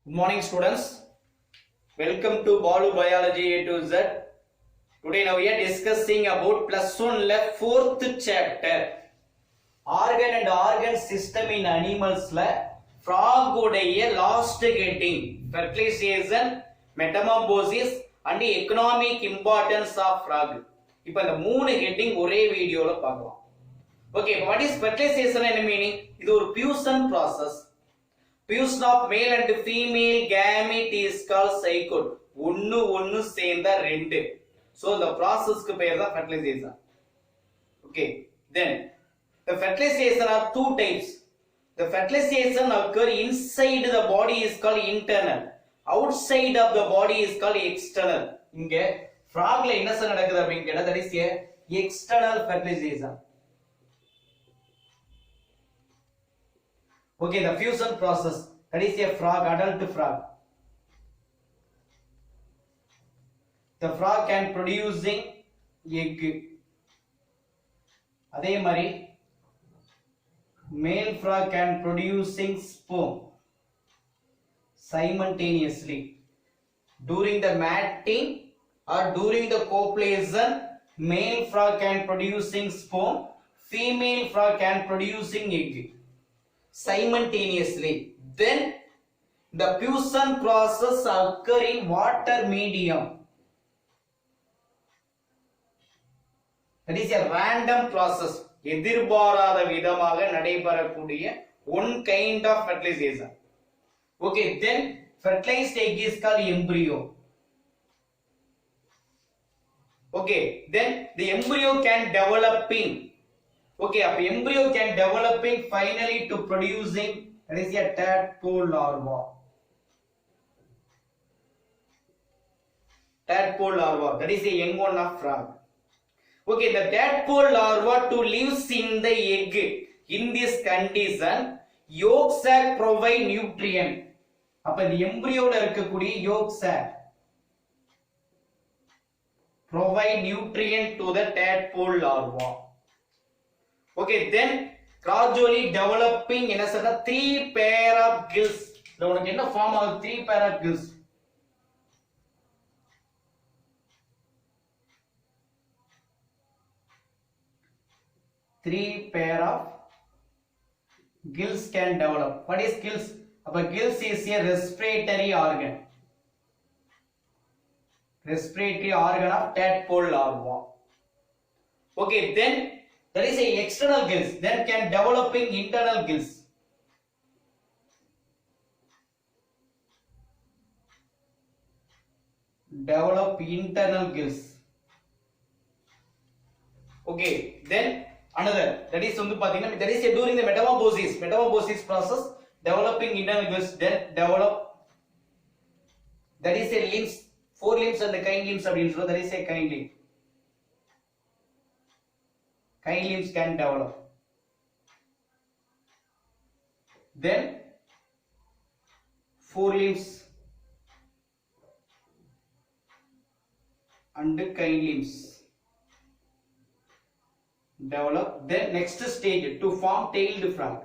Good morning students. Welcome to Balu Biology A to Z. Today now we are discussing about plus 1 left 4th chapter. Organ and organ system in animals la frog உடைய last getting fertilization, metamorphosis and economic importance of frog. இப்போ இந்த மூணு getting ஒரே வீடியோல பார்க்கலாம். Okay, what is fertilization and meaning? இது ஒரு fusion process. Fusion of male and female gamete is called zygote. ஒன்னு சேர்ந்தா ரெண்டு. So the process க்கு பேர் தான் fertilization. Okay, then the fertilization are two types. The fertilization occur inside the body is called internal. Outside of the body is called external. இங்க frogல என்ன நடக்குது அப்படினு கேட்டா that is a external fertilization. Okay, the fusion process, that is a frog, adult frog. The frog can producing egg. அதே மாதிரி male frog can producing sperm simultaneously. During the mating or during the copulation, male frog can producing sperm, female frog can producing egg simultaneously. Then the fusion process occur in water medium. That is a random process. எதிர்பாராத விதமாக நடைபெறக்கூடிய one kind of fertilization. Okay, then fertilized egg is called embryo. Okay, then the embryo can developing. Okay, அப்ப embryo can developing finally to producing, that is a tadpole larva. Tadpole larva, that is a young one of frog. Okay, the tadpole larva to lives in the egg. In this condition, yolk sac provide nutrient. அப்ப இந்த embryoல இருக்கக்கூடிய yolk sac provide nutrient to the tadpole larva. Okay, then gradually developing in a certain 3 pair of gills. Now உனக்கு என்ன form ஆகுது 3 pair of gills? Three pair of gills can develop. What is gills? அப்ப gills is a respiratory organ. Respiratory organ of tadpole larva. Okay, then there is a external gills, then can developing internal gills. Develop internal gills. Okay, then another, that is வந்து பாத்தீங்கன்னா that is during the metamorphosis process, developing internal gills, then develop, that is a limbs, 4 limbs and the kind limbs அப்படின்னு சொல்றோம், that is a kind limb. Kind limbs can develop. Then 4 limbs and kind limbs develop. Then next stage to form tailed frog.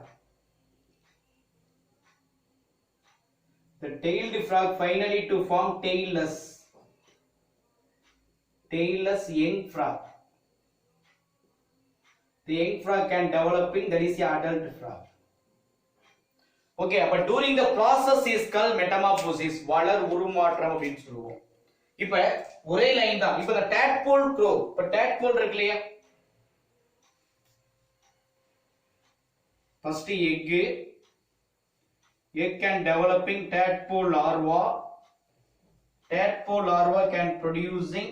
The tailed frog finally to form tailless young frog. The young frog can developing, that is the adult frog. Okay, but during the process is called metamorphosis. வளர் உருமாற்றம் அப்படினு சொல்லுவோம். இப்போ ஒரே line தான். இப்போ the tadpole crow, இப்போ tadpole இருக்கு இல்லையா? First egg can developing tadpole larva. Tadpole larva can producing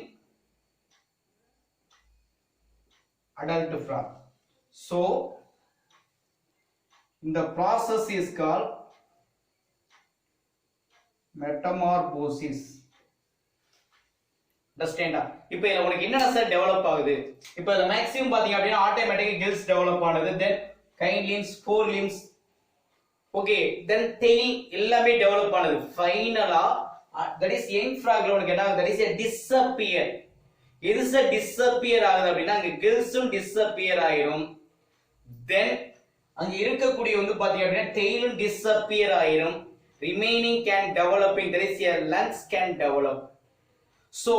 adult frog. So the process is called metamorphosis. Understand? இப்போ இதுல உங்களுக்கு என்னென்ன சார் டெவலப் ஆகுது? இப்போ the maximum பாத்தீங்க அப்படினா automatic gills டெவலப் ஆனது, then kind limbs, 4 limbs. Okay, then tail எல்லாமே டெவலப் ஆனது. ஃபைனலா that is young frog ல உங்களுக்கு என்ன that is a disappear. எது சார் டிஸப்பியர் ஆகுது அப்படின்னா அங்க கில்ஸும் டிஸப்பியர் ஆயிரும். தென் அங்க இருக்கக்கூடிய வந்து பாத்தீங்க அப்படின்னா டெயிலும் டிஸப்பியர் ஆயிரும். remaining can developing, there is a lungs can develop. So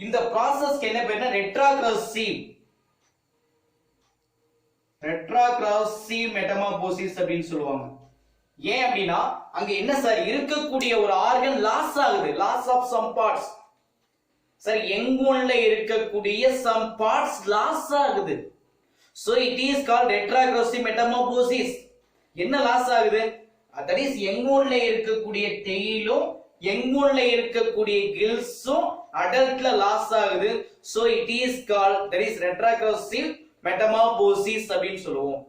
இந்த process என்ன பேருனா retrogressive metamorphosis அப்படின்னு சொல்லுவாங்க. ஏன் அப்படின்னா அங்க என்ன சார் இருக்கக்கூடிய ஒரு ஆர்கன் லாஸ் ஆகுது, loss of some parts. Sir young ஒன்ல இருக்கக்கூடிய சம் பார்ட்ஸ் லாஸ் ஆகுது. So it is called retrogressive metamorphosis. என்ன லாஸ் ஆகுது? that is யங் ஒன்ல இருக்கக்கூடிய டெயிலும் யங் ஒன்ல இருக்கக்கூடிய கில்ஸும் அடல்ட்ல லாஸ் ஆகுது. So it is called, that is retrogressive metamorphosis அப்படின்னு சொல்லுவோம்.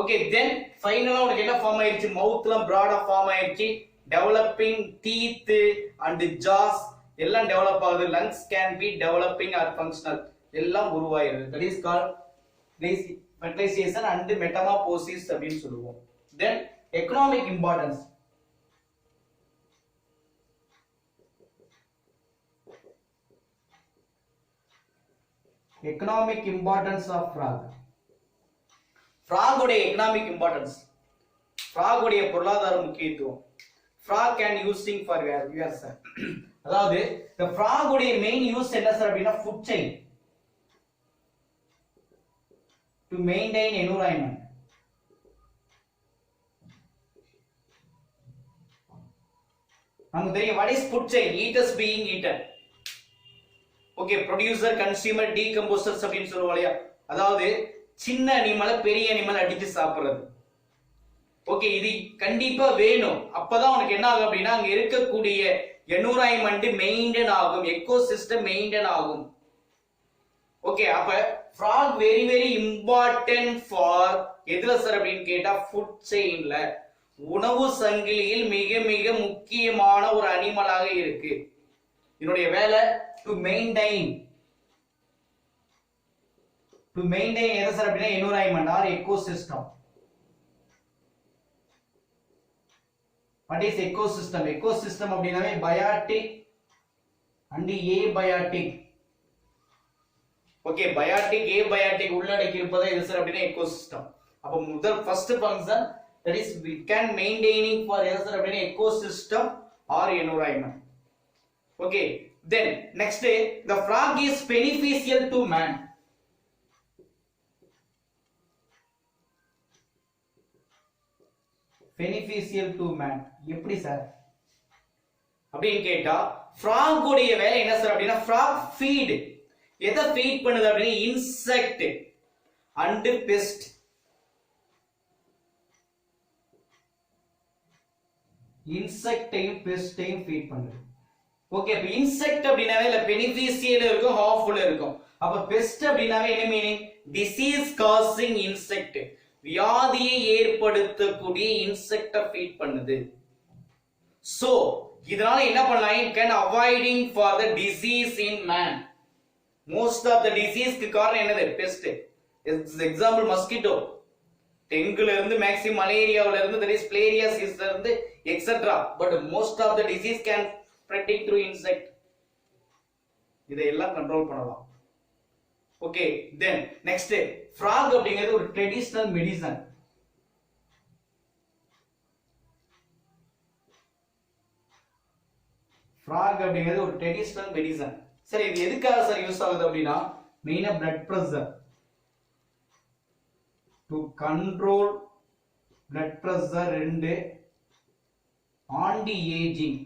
ஓகே, தென் ஃபைனலா உங்களுக்கு என்ன ஃபார்ம் ஆயிருச்சு? மவுத்ல பிராடா ஃபார்ம் ஆயிருச்சு. டெவலப்பிங் டீத் அண்ட் ஜாஸ் எல்லாம் டெவலப் ஆகுது. Lungs can be developing or functional எல்லாம் உருவாயிருது. That is called fertilization and metamorphosis அப்படின்னு சொல்லுவோம். Then economic importance. economic importance of frog. frog உடைய economic importance, frog உடைய பொருளாதார முக்கியத்துவம். frog can using for yourself. அதாவது the frog உடைய main use என்ன சார் அப்படினா food chain, to maintain environment. நமக்கு தெரியும் what is food chain? Eaters being eaten. Okay, producer, consumer, decomposers அப்படின்னு சொல்லுவோம் இல்லையா? அதாவது சின்ன அனிமலை பெரிய அனிமல் அடிச்சு சாப்பிடுறது. ஓகே, இது கண்டிப்பா வேணும். அப்பதான் உனக்கு என்ன ஆகும் அப்படின்னா அங்க இருக்கக்கூடிய என்விரான்மெண்ட் மெயின்டைன் ஆகும், எக்கோசிஸ்டம் மெயின்டைன் ஆகும். ஓகே, அப்ப frock very very important for எதுல சார் அப்படின்னு கேட்டா ஃபுட் செயின்ல, உணவு சங்கிலியில் மிக மிக முக்கியமான ஒரு அனிமலாக இருக்கு. இதனுடைய வேலை to maintain எது சார் அப்படின்னா environment or ecosystem. what is ecosystem? ecosystem அப்படினாவே biotic and abiotic. Okay, biotic abiotic உள்ளடக்கி இருப்பதா எது சார் அப்படின்னா ecosystem. அப்ப முதல் first function, that is we can maintaining for எது சார் அப்படின்னா ecosystem or environment. okay, then next the frog is beneficial to man. beneficial to man எப்படி sir அப்படின்னு கேட்டா frog உடைய வேலை என்ன சார் அப்படின்னா frog feed. எதை ஃபீட் பண்ணுது அப்படின்னா insect and pest. இன்செக்டையும் பெஸ்டையும் ஃபீட் பண்ணுது. ஓகே, அப்ப இன்செக்ட் அப்படினாவே இல்ல பெனிஃபிஷியல் இருக்கும், ஹார்ம்ஃபுல் இருக்கும். அப்ப பெஸ்ட் அப்படினாவே என்ன மீனிங்? டிசீஸ் காசிங் இன்செக்ட், வியாதியை ஏற்படுத்தக்கூடிய இன்செக்ட ஃபீட் பண்ணுது. சோ இதனால என்ன பண்ணலாம்? you can avoiding for the disease in man. most of the disease க்கு காரணம் என்னது? பெஸ்ட். எக்ஸாம்பிள் மஸ்கிட்டோ, டெங்குல இருந்து மேக்ஸிமம் மலேரியாவுல இருந்து, there is filariasis இருந்து etc. but most of the disease can spreading through insect. இதெல்லாம் கண்ட்ரோல் பண்ணலாம். ஓகே, தென் நெக்ஸ்ட் frog அப்படிங்கிறது ஒரு ட்ரெடிஷனல் மெடிசன். frog அப்படிங்கிறது ஒரு ட்ரெடிஷனல் மெடிசன். சரி, இது எதுக்காக சார் யூஸ் ஆகுது அப்படின்னா மெயினா blood pressure, to control blood pressure, ரெண்டு ஆன்டி ஏஜிங்.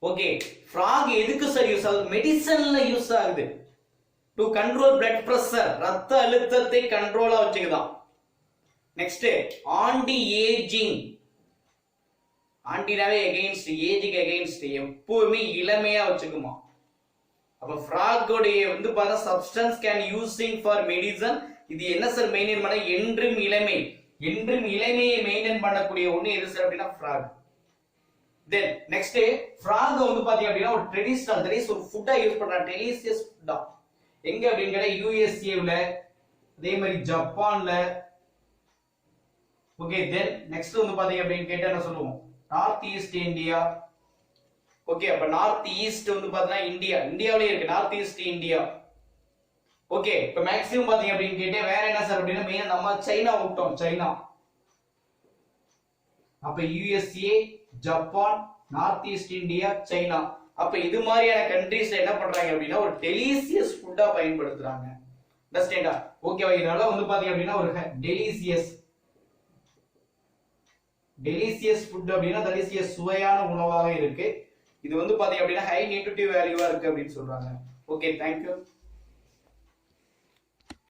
ஓகே, frog எதுக்கு சார் யூஸ் ஆகுது? மெடிசன்ல யூஸ் ஆகுது. டு கண்ட்ரோல் பிளட் பிரஷர், ரத்த அழுத்தத்தை கண்ட்ரோலா வச்சுக்குதான். Next anti ageing. ஆன்டினாவே அகைன்ஸ்ட், ஏஜுக்கு அகைன்ஸ்ட், எப்பவுமே இளமையா வச்சுக்குமா. அப்ப frog உடைய வந்து பார்த்தா substance can using for medicine. இது என்ன சார் மெயின்டைன் பண்ண? என்றும் இளமை, என்றும் இளமையை மெயின்டைன் பண்ணக்கூடிய ஒண்ணு எது சார் அப்படின்னா frog. தென் நெக்ஸ்ட் frog வந்து பாத்தீங்க அப்படின்னா ஒரு ட்ரெடிஷனல், that is ஒரு ஃபுட்டா யூஸ் பண்ற டெலிஷியஸ் ஃபுட்டா. எங்க அப்படின்னு கேட்டா யுஎஸ்ஏல, அதே மாதிரி ஜப்பான்ல. ஓகே, தென் நெக்ஸ்ட் வந்து பாத்தீங்க அப்படின்னு கேட்டா என்ன சொல்லுவோம்? North east India. ஓகே, அப்ப நார்த் ஈஸ்ட் வந்து பாத்தீங்கன்னா இந்தியா, இந்தியாவிலே இருக்கு நார்த் ஈஸ்ட் இந்தியா. ஓகே, இப்ப மேக்ஸிமம் பாத்தீங்க அப்படின்னு கேட்டா வேற என்ன சார் அப்படின்னா மெயினா நம்ம சைனா விட்டோம். சைனா அப்ப USA, Japan, north east India, China. அப்ப இது மாதிரியான கண்ட்ரீஸ்ல என்ன பண்றாங்க அப்படின்னா ஒரு டெலிசியஸ் ஃபுட்டா பயன்படுத்துறாங்க. அண்டர்ஸ்டாண்டா? ஓகேவா? இதனால வந்து பாத்தீங்க அப்படின்னா ஒரு டெலிசியஸ் ஃபுட் அப்படின்னா டெலிசியஸ் சுவையான உணவாக இருக்கு. இது வந்து பாத்தீங்க அப்படின்னா ஹை நியூட்ரிட்டிவ் வேல்யூவா இருக்கு அப்படின்னு சொல்றாங்க. Okay, thank you.